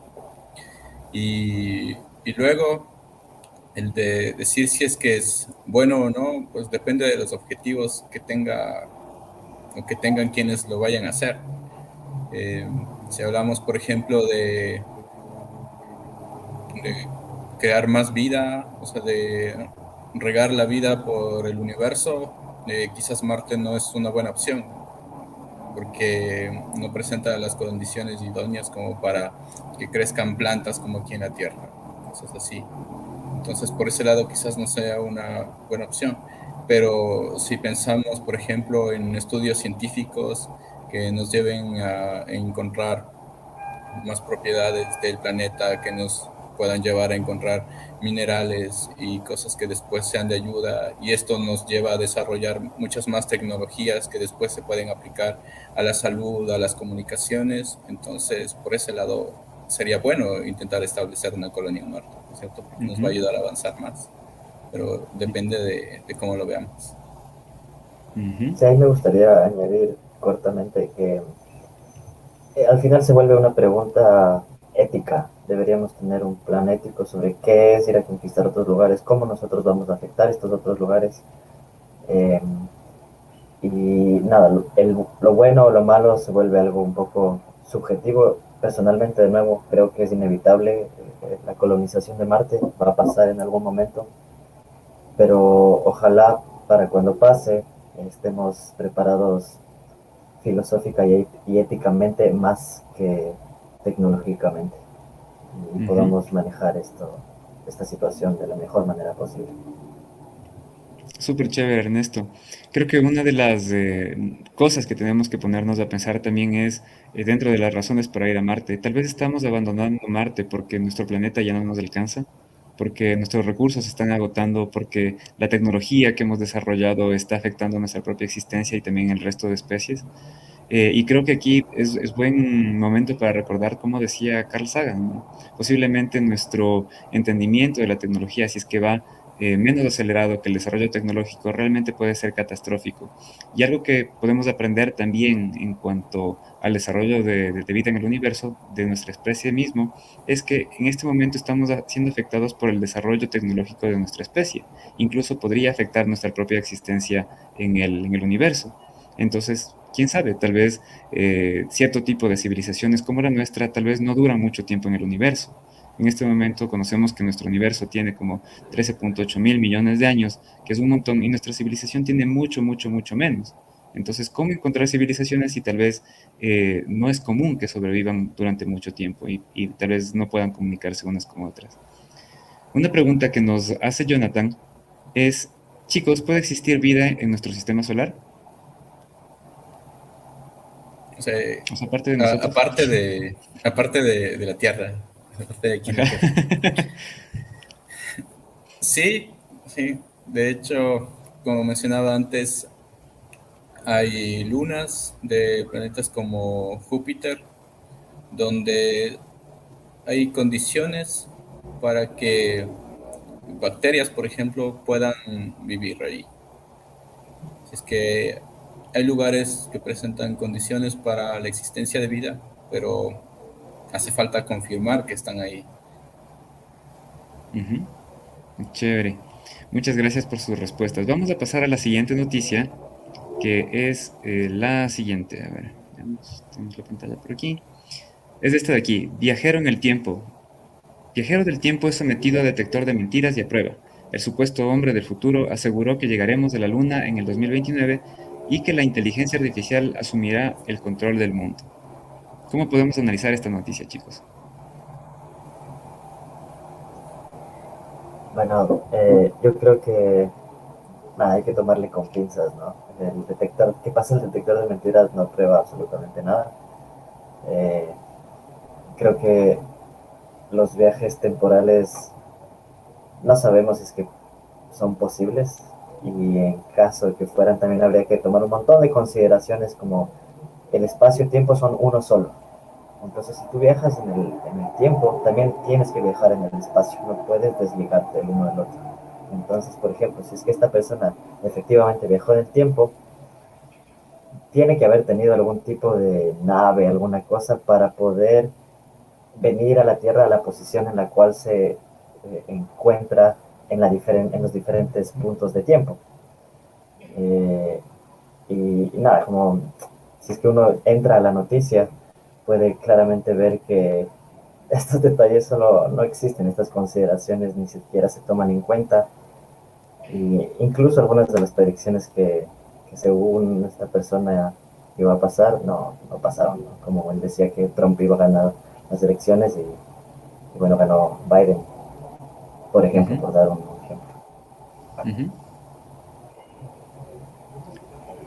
Y luego el de decir si es que es bueno o no, pues depende de los objetivos que tenga o que tengan quienes lo vayan a hacer. Eh, si hablamos, por ejemplo, de crear más vida, o sea, de regar la vida por el universo, quizás Marte no es una buena opción, porque no presenta las condiciones idóneas como para que crezcan plantas como aquí en la Tierra, cosas así. Entonces, por ese lado quizás no sea una buena opción. Pero si pensamos, por ejemplo, en estudios científicos que nos lleven a encontrar más propiedades del planeta, que nos puedan llevar a encontrar minerales y cosas que después sean de ayuda, y esto nos lleva a desarrollar muchas más tecnologías que después se pueden aplicar a la salud, a las comunicaciones. Entonces, por ese lado, sería bueno intentar establecer una colonia en Marte, ¿cierto? Porque nos va a Ujú, ayudar a avanzar más, pero depende de cómo lo veamos. ujú, Sí, ahí me gustaría añadir cortamente que al final se vuelve una pregunta ética. Deberíamos tener un plan ético sobre qué es ir a conquistar otros lugares, cómo nosotros vamos a afectar estos otros lugares. Eh, y nada, lo bueno o lo malo se vuelve algo un poco subjetivo. Personalmente, de nuevo, creo que es inevitable. La colonización de Marte va a pasar en algún momento, pero ojalá para cuando pase estemos preparados filosófica y éticamente más que tecnológicamente, y ujú. podamos manejar esta situación de la mejor manera posible. Súper chévere, Ernesto. Creo que una de las cosas que tenemos que ponernos a pensar también es, dentro de las razones para ir a Marte, tal vez estamos abandonando Marte porque nuestro planeta ya no nos alcanza, porque nuestros recursos se están agotando, porque la tecnología que hemos desarrollado está afectando nuestra propia existencia y también el resto de especies. Y creo que aquí es buen momento para recordar, como decía Carl Sagan, ¿no? Posiblemente nuestro entendimiento de la tecnología, si es que va menos acelerado que el desarrollo tecnológico, realmente puede ser catastrófico. Y algo que podemos aprender también en cuanto al desarrollo de vida en el universo, de nuestra especie mismo, es que en este momento estamos siendo afectados por el desarrollo tecnológico de nuestra especie. Incluso podría afectar nuestra propia existencia en el universo. Entonces, quién sabe, tal vez cierto tipo de civilizaciones como la nuestra tal vez no duran mucho tiempo en el universo. En este momento conocemos que nuestro universo tiene como 13.8 mil millones de años, que es un montón, y nuestra civilización tiene mucho, mucho, mucho menos. Entonces, ¿cómo encontrar civilizaciones si tal vez no es común que sobrevivan durante mucho tiempo y tal vez no puedan comunicarse unas con otras? Una pregunta que nos hace Jonathan es, chicos, ¿puede existir vida en nuestro sistema solar? O sea, O sea, aparte de nosotros. aparte de la Tierra, aparte de aquí en Ajá. la Tierra. Sí, sí. De hecho, como mencionaba antes, hay lunas de planetas como Júpiter, donde hay condiciones para que bacterias, por ejemplo, puedan vivir ahí. Si es que hay lugares que presentan condiciones para la existencia de vida, pero hace falta confirmar que están ahí. Ujú. Chévere. Muchas gracias por sus respuestas. Vamos a pasar a la siguiente noticia, que es la siguiente. A ver, tenemos la pantalla por aquí. Es esta de aquí. Viajero en el tiempo. Viajero del tiempo es sometido a detector de mentiras y a prueba. El supuesto hombre del futuro aseguró que llegaremos a la Luna en el 2029 y que la inteligencia artificial asumirá el control del mundo. ¿Cómo podemos analizar esta noticia, chicos? Bueno, yo creo que nada, hay que tomarle con pinzas, ¿no? El detector, ¿qué pasa? El detector de mentiras no prueba absolutamente nada. Eh, Creo que los viajes temporales no sabemos si es que son posibles y en caso de que fueran también habría que tomar un montón de consideraciones como el espacio-tiempo son uno solo. Entonces, si tú viajas en el tiempo, también tienes que viajar en el espacio, no puedes desligarte el uno del otro. Entonces, por ejemplo, si es que esta persona efectivamente viajó en el tiempo, tiene que haber tenido algún tipo de nave, alguna cosa para poder venir a la Tierra a la posición en la cual se encuentra en los diferentes puntos de tiempo. Eh, y nada, como si es que uno entra a la noticia, puede claramente ver que estos detalles solo no existen, estas consideraciones ni siquiera se toman en cuenta. Y incluso algunas de las predicciones que según esta persona iba a pasar, no pasaron, ¿no? Como él decía que Trump iba a ganar las elecciones y bueno, ganó Biden, por ejemplo, Ujú, por dar un ejemplo. ujú.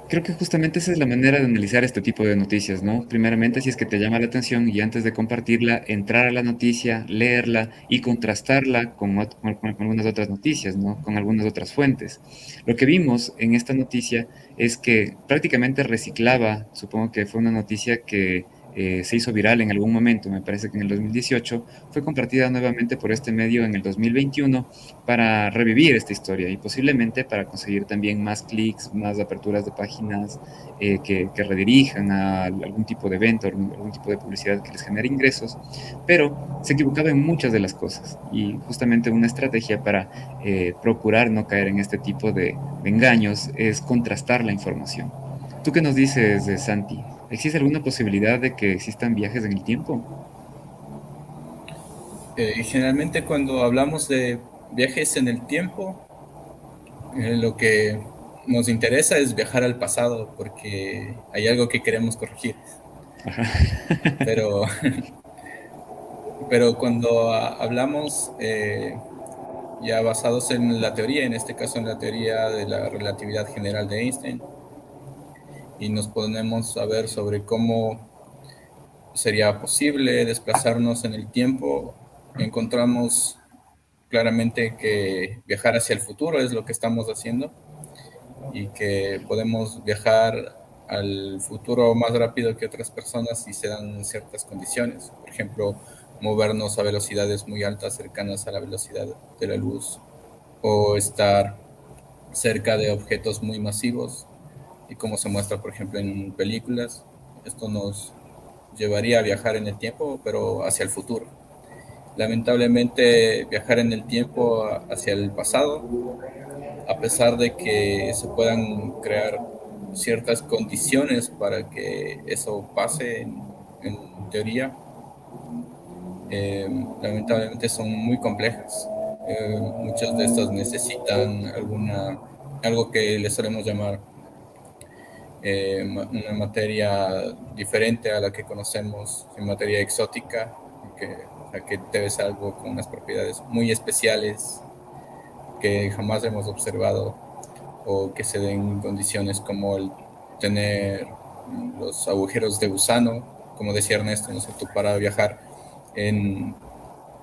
Creo que justamente esa es la manera de analizar este tipo de noticias, ¿no? Primeramente, si es que te llama la atención y antes de compartirla, entrar a la noticia, leerla y contrastarla con algunas otras noticias, ¿no? Con algunas otras fuentes. Lo que vimos en esta noticia es que prácticamente reciclaba, supongo que fue una noticia que se hizo viral en algún momento, me parece que en el 2018, fue compartida nuevamente por este medio en el 2021 para revivir esta historia y posiblemente para conseguir también más clics, más aperturas de páginas que redirijan a algún tipo de evento, algún tipo de publicidad que les genere ingresos, pero se equivocaba en muchas de las cosas y justamente una estrategia para procurar no caer en este tipo de engaños es contrastar la información. ¿Tú qué nos dices, Santi? ¿Existe alguna posibilidad de que existan viajes en el tiempo? Generalmente cuando hablamos de viajes en el tiempo, lo que nos interesa es viajar al pasado porque hay algo que queremos corregir. Ajá. Pero, pero cuando hablamos ya basados en la teoría, en este caso en la teoría de la relatividad general de Einstein, y nos ponemos a ver sobre cómo sería posible desplazarnos en el tiempo, encontramos claramente que viajar hacia el futuro es lo que estamos haciendo y que podemos viajar al futuro más rápido que otras personas si se dan ciertas condiciones. Por ejemplo, movernos a velocidades muy altas, cercanas a la velocidad de la luz, o estar cerca de objetos muy masivos, y como se muestra, por ejemplo, en películas. Esto nos llevaría a viajar en el tiempo, pero hacia el futuro. Lamentablemente, viajar en el tiempo hacia el pasado, a pesar de que se puedan crear ciertas condiciones para que eso pase en teoría, lamentablemente son muy complejas. Muchas de estas necesitan algo que le solemos llamar una materia diferente a la que conocemos, en materia exótica, que debe ser algo con unas propiedades muy especiales que jamás hemos observado, o que se den condiciones como el tener los agujeros de gusano, como decía Ernesto, ¿no es cierto?, para viajar en,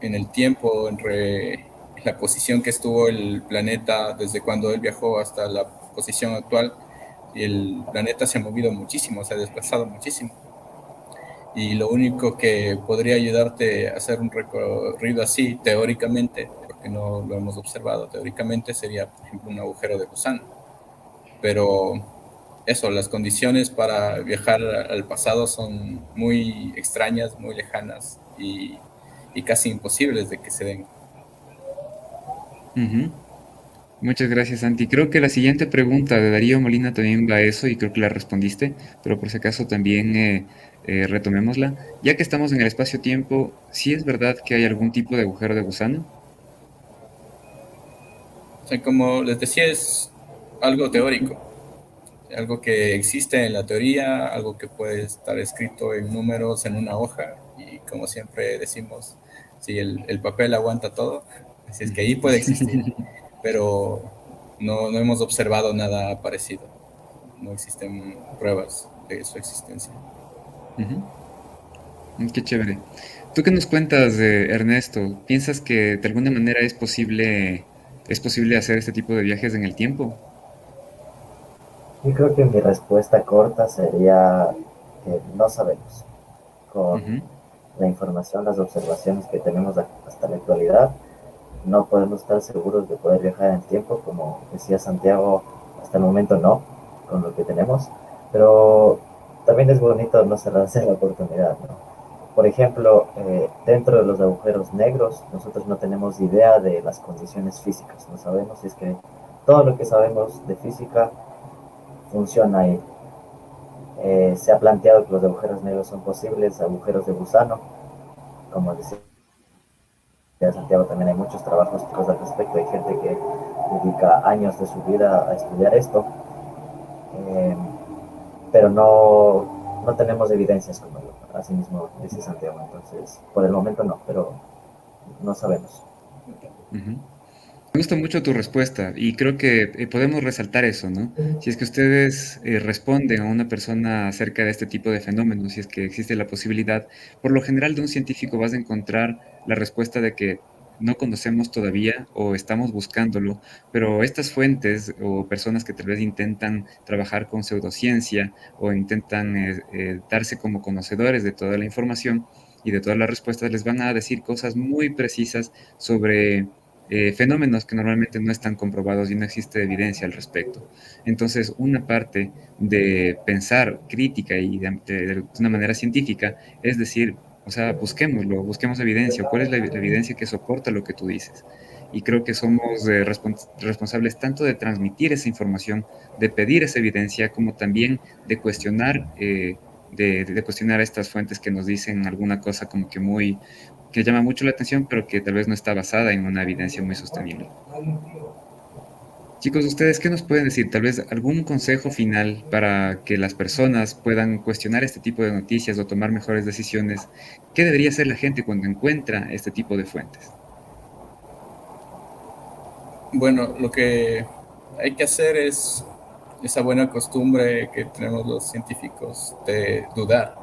en el tiempo, entre la posición que estuvo el planeta desde cuando él viajó hasta la posición actual, y el planeta se ha movido muchísimo, se ha desplazado muchísimo. Y lo único que podría ayudarte a hacer un recorrido así, teóricamente, porque no lo hemos observado, teóricamente sería, por ejemplo, un agujero de gusano. Pero eso, las condiciones para viajar al pasado son muy extrañas, muy lejanas y casi imposibles de que se den. Ujú. Muchas gracias, Santi. Creo que la siguiente pregunta de Darío Molina también va a eso y creo que la respondiste, pero por si acaso también retomémosla. Ya que estamos en el espacio-tiempo, ¿sí es verdad que hay algún tipo de agujero de gusano? O sea, como les decía, es algo teórico, algo que existe en la teoría, algo que puede estar escrito en números en una hoja y como siempre decimos, si el papel aguanta todo, así es que ahí puede existir, pero no hemos observado nada parecido, no existen pruebas de su existencia. Ujú. Qué chévere. ¿Tú qué nos cuentas, Ernesto? ¿Piensas que de alguna manera es posible hacer este tipo de viajes en el tiempo? Yo creo que mi respuesta corta sería que no sabemos. Con Ujú, la información, las observaciones que tenemos hasta la actualidad, no podemos estar seguros de poder viajar en el tiempo, como decía Santiago, hasta el momento no, con lo que tenemos, pero también es bonito no cerrarse la oportunidad, ¿no? Por ejemplo, dentro de los agujeros negros, nosotros no tenemos idea de las condiciones físicas, no sabemos si es que todo lo que sabemos de física funciona ahí. Se ha planteado que los agujeros negros son posibles agujeros de gusano, como decía Santiago, también hay muchos trabajos al respecto, hay gente que dedica años de su vida a estudiar esto, eh, pero no tenemos evidencias como así mismo dice Santiago, entonces por el momento no, pero no sabemos. ujú. Me gusta mucho tu respuesta y creo que podemos resaltar eso, ¿no? Si es que ustedes responden a una persona acerca de este tipo de fenómenos, si es que existe la posibilidad, por lo general de un científico vas a encontrar la respuesta de que no conocemos todavía o estamos buscándolo, pero estas fuentes o personas que tal vez intentan trabajar con pseudociencia o intentan darse como conocedores de toda la información y de todas las respuestas, les van a decir cosas muy precisas sobre fenómenos que normalmente no están comprobados y no existe evidencia al respecto. Entonces, una parte de pensar crítica y de una manera científica es decir, o sea, busquémoslo, busquemos evidencia, cuál es la evidencia que soporta lo que tú dices. Y creo que somos responsables tanto de transmitir esa información, de pedir esa evidencia, como también de cuestionar, de cuestionar a estas fuentes que nos dicen alguna cosa como que llama mucho la atención, pero que tal vez no está basada en una evidencia muy sostenible. Chicos, ¿ustedes qué nos pueden decir? Tal vez algún consejo final para que las personas puedan cuestionar este tipo de noticias o tomar mejores decisiones. ¿Qué debería hacer la gente cuando encuentra este tipo de fuentes? Bueno, lo que hay que hacer es esa buena costumbre que tenemos los científicos de dudar.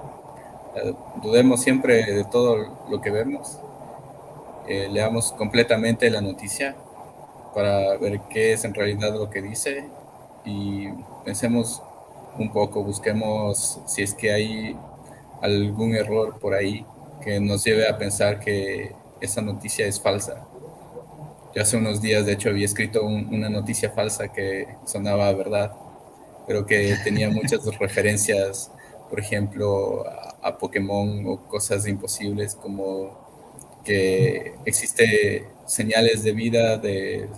Dudemos siempre de todo lo que vemos, leamos completamente la noticia para ver qué es en realidad lo que dice y pensemos un poco, busquemos si es que hay algún error por ahí que nos lleve a pensar que esa noticia es falsa. Yo hace unos días, de hecho, había escrito una noticia falsa que sonaba verdad, pero que tenía muchas referencias, por ejemplo, a Pokémon o cosas imposibles como que existe señales de vida de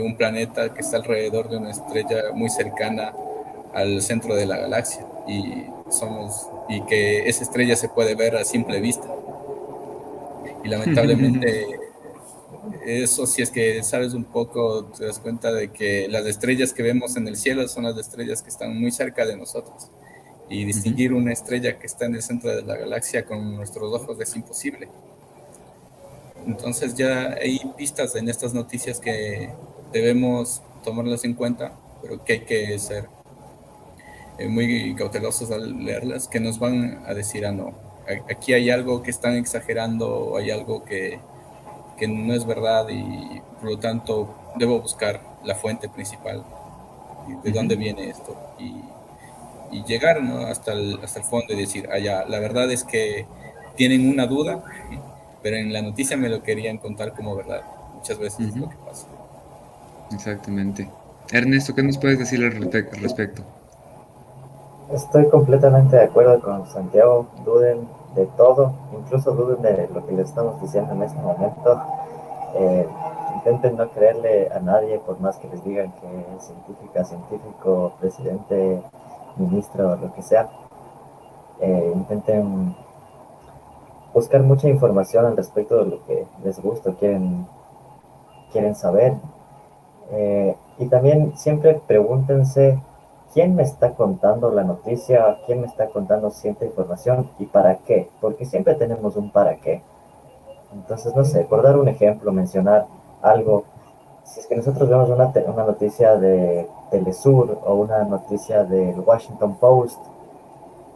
un planeta que está alrededor de una estrella muy cercana al centro de la galaxia y que esa estrella se puede ver a simple vista. Y lamentablemente eso, si es que sabes un poco, te das cuenta de que las estrellas que vemos en el cielo son las estrellas que están muy cerca de nosotros. Y Ujú, distinguir una estrella que está en el centro de la galaxia con nuestros ojos es imposible. Entonces ya hay pistas en estas noticias que debemos tomarlas en cuenta, pero que hay que ser muy cautelosos al leerlas, que nos van a decir, ah, no, aquí hay algo que están exagerando, o hay algo que no es verdad y por lo tanto debo buscar la fuente principal, de ujú. dónde viene esto y llegar, ¿no?, hasta el fondo y decir, ah, ya, la verdad es que tienen una duda, pero en la noticia me lo querían contar como verdad. Muchas veces es lo Ujú, que pasa. exactamente. Ernesto, ¿qué nos puedes decir al respecto? Estoy completamente de acuerdo con Santiago, duden de todo, incluso duden de lo que les estamos diciendo en este momento. Eh, Intenten no creerle a nadie por más que les digan que es científica, científico, presidente, ministro, lo que sea. Intenten buscar mucha información al respecto de lo que les gusta, quieren saber. Y también siempre pregúntense quién me está contando la noticia, quién me está contando cierta información y para qué, porque siempre tenemos un para qué. Entonces, no sé, por dar un ejemplo, mencionar algo, si es que nosotros vemos una noticia de Telesur o una noticia del Washington Post,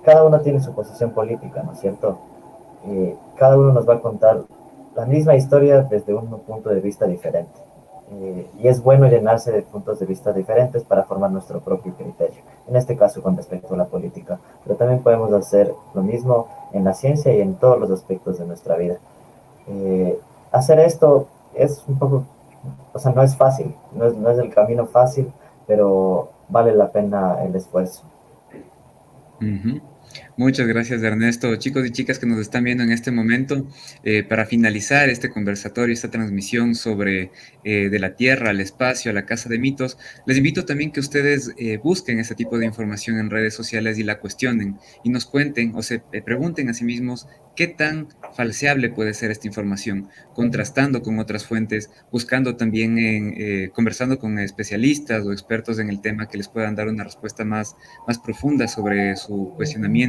cada uno tiene su posición política, ¿no es cierto? Cada uno nos va a contar la misma historia desde un punto de vista diferente. Y es bueno llenarse de puntos de vista diferentes para formar nuestro propio criterio, en este caso con respecto a la política, pero también podemos hacer lo mismo en la ciencia y en todos los aspectos de nuestra vida. Eh, Hacer esto es un poco, o sea, no es fácil, no es el camino fácil, pero vale la pena el esfuerzo. Ujú. Muchas gracias, Ernesto. Chicos y chicas que nos están viendo en este momento, para finalizar este conversatorio, esta transmisión sobre de la Tierra al espacio, a la Casa de Mitos, les invito también que ustedes busquen este tipo de información en redes sociales y la cuestionen y nos cuenten o se pregunten a sí mismos qué tan falseable puede ser esta información, contrastando con otras fuentes, buscando también conversando con especialistas o expertos en el tema que les puedan dar una respuesta más profunda sobre su cuestionamiento.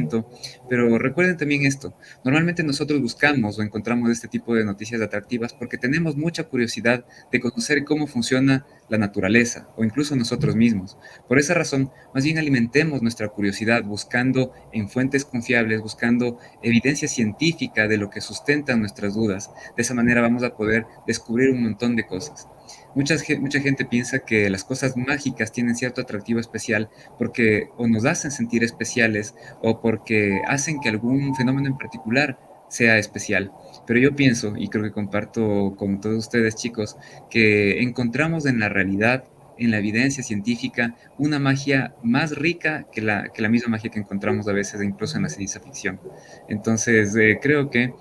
Pero recuerden también esto, normalmente nosotros buscamos o encontramos este tipo de noticias atractivas porque tenemos mucha curiosidad de conocer cómo funciona la naturaleza o incluso nosotros mismos. Por esa razón, más bien alimentemos nuestra curiosidad buscando en fuentes confiables, buscando evidencia científica de lo que sustentan nuestras dudas. De esa manera vamos a poder descubrir un montón de cosas. Mucha gente piensa que las cosas mágicas tienen cierto atractivo especial porque o nos hacen sentir especiales o porque hacen que algún fenómeno en particular sea especial. Pero yo pienso, y creo que comparto con todos ustedes, chicos, que encontramos en la realidad, en la evidencia científica, una magia más rica que la misma magia que encontramos a veces incluso en la ciencia ficción. Entonces, creo que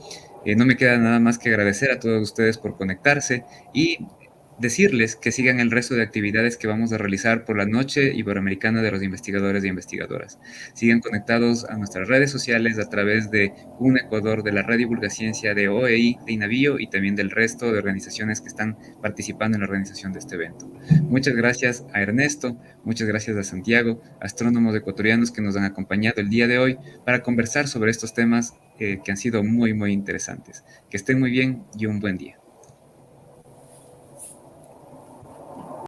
no me queda nada más que agradecer a todos ustedes por conectarse y decirles que sigan el resto de actividades que vamos a realizar por la Noche Iberoamericana de los Investigadores e Investigadoras. Sigan conectados a nuestras redes sociales a través de Un Ecuador, de la Red Divulga Ciencia, de OEI, de INAVIO y también del resto de organizaciones que están participando en la organización de este evento. Muchas gracias a Ernesto, muchas gracias a Santiago, astrónomos ecuatorianos que nos han acompañado el día de hoy para conversar sobre estos temas que han sido muy interesantes. Que estén muy bien y un buen día.